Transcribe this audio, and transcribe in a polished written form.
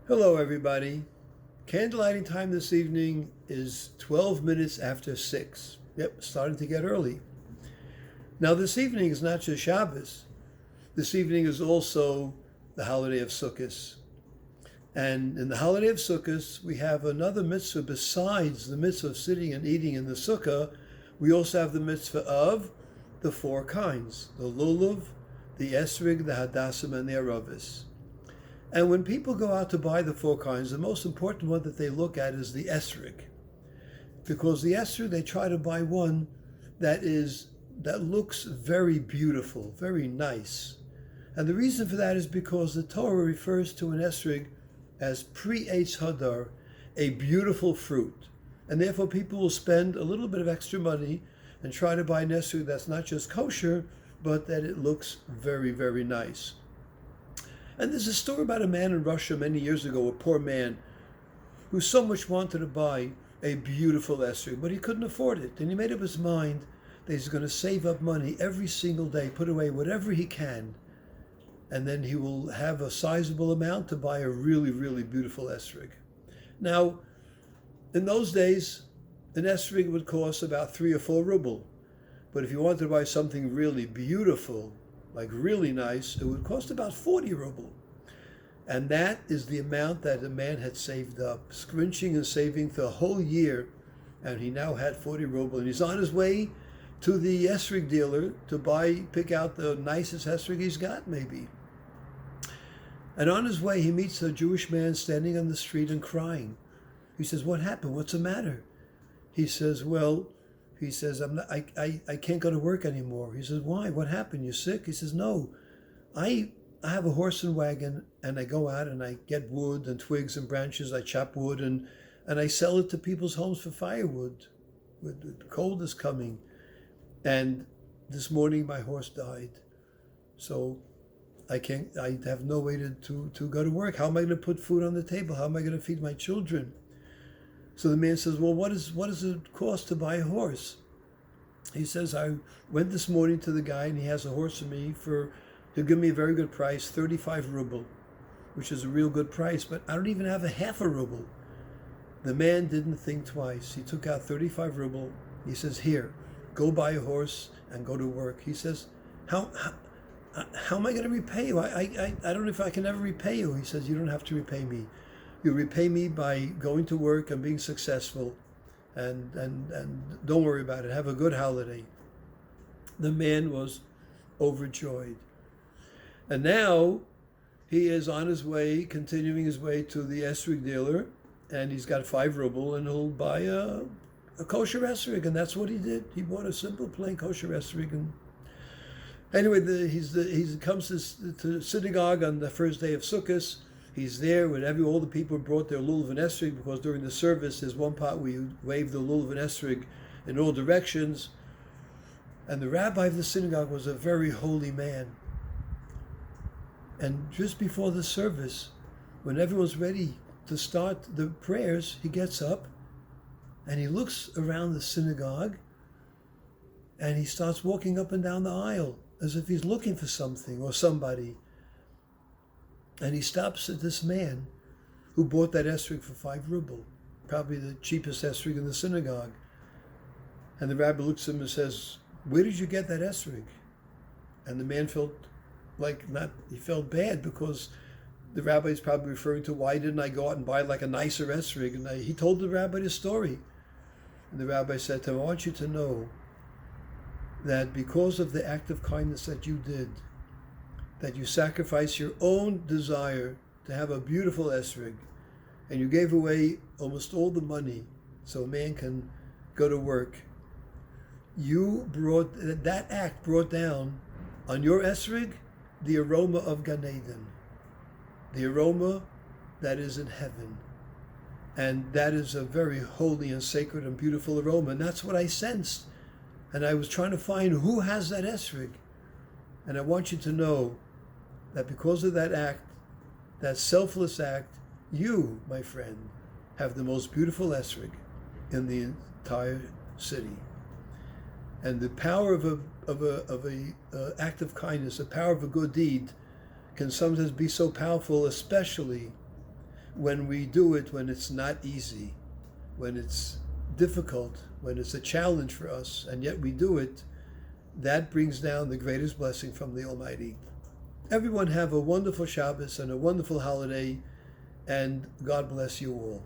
Hello, everybody. Candlelighting time this evening is 12 minutes after 6. Yep, starting to get early. Now, this evening is not just Shabbos. This evening is also the holiday of Sukkos. And in the holiday of Sukkos, we have another mitzvah besides the mitzvah of sitting and eating in the sukkah. We also have the mitzvah of the four kinds, the lulav, the esrog, the hadassim, and the aravis. And when people go out to buy the four kinds, the most important one that they look at is the esrog. Because the esrog, they try to buy one that looks very beautiful, very nice. And the reason for that is because the Torah refers to an esrog as pre-Eitz Hadar, a beautiful fruit. And therefore people will spend a little bit of extra money and try to buy an esrog that's not just kosher, but that it looks very, very nice. And there's a story about a man in Russia many years ago, a poor man, who so much wanted to buy a beautiful esrog, but he couldn't afford it. And he made up his mind that he's going to save up money every single day, put away whatever he can, and then he will have a sizable amount to buy a really, really beautiful esrog. Now, in those days, an esrog would cost about 3 or 4 ruble. But if you wanted to buy something really beautiful, like really nice, it would cost about 40 ruble. And that is the amount that the man had saved up, scrunching and saving for a whole year. And he now had 40 ruble. And he's on his way to the esrog dealer to pick out the nicest esrog he's got, maybe. And on his way, he meets a Jewish man standing on the street and crying. He says, "What happened? What's the matter?" He says, I can't go to work anymore. He says, "Why? What happened? You sick?" He says, "No, I have a horse and wagon, and I go out and I get wood and twigs and branches. I chop wood and I sell it to people's homes for firewood. The cold is coming. And this morning my horse died. So I have no way to go to work. How am I going to put food on the table? How am I going to feed my children?" So the man says, "Well, what does it cost to buy a horse?" He says, "I went this morning to the guy and he has a horse for me he'll give me a very good price, 35 ruble, which is a real good price, but I don't even have a half a ruble." The man didn't think twice. He took out 35 ruble. He says, "Here, go buy a horse and go to work." He says, How am I going to repay you? I don't know if I can ever repay you." He says, "You don't have to repay me. You repay me by going to work and being successful, and don't worry about it. Have a good holiday." The man was overjoyed. And now he is on his way, continuing his way to the esrog dealer, and he's got 5 ruble, and he'll buy a kosher esrog, and that's what he did. He bought a simple, plain kosher esrog. And anyway, he comes to synagogue on the first day of Sukkos. He's there when all the people brought their lulav and esrog, because during the service there's one part where you wave the lulav and esrog in all directions. And the rabbi of the synagogue was a very holy man. And just before the service, when everyone's ready to start the prayers, he gets up and he looks around the synagogue and he starts walking up and down the aisle as if he's looking for something or somebody. And he stops at this man who bought that esrog for 5 ruble, probably the cheapest esrog in the synagogue. And the rabbi looks at him and says, "Where did you get that esrog?" And the man felt bad, because the rabbi is probably referring to, why didn't I go out and buy like a nicer esrog? And he told the rabbi the story. And the rabbi said to him, "I want you to know that because of the act of kindness that you did, that you sacrificed your own desire to have a beautiful esrog, and you gave away almost all the money so a man can go to work. That act brought down on your esrog the aroma of Gan Eden, the aroma that is in heaven. And that is a very holy and sacred and beautiful aroma. And that's what I sensed. And I was trying to find who has that esrog. And I want you to know that because of that act, that selfless act, you, my friend, have the most beautiful esrog in the entire city." And the power of a act of kindness, the power of a good deed, can sometimes be so powerful, especially when we do it, when it's not easy, when it's difficult, when it's a challenge for us, and yet we do it, that brings down the greatest blessing from the Almighty. Everyone have a wonderful Shabbos and a wonderful holiday, and God bless you all.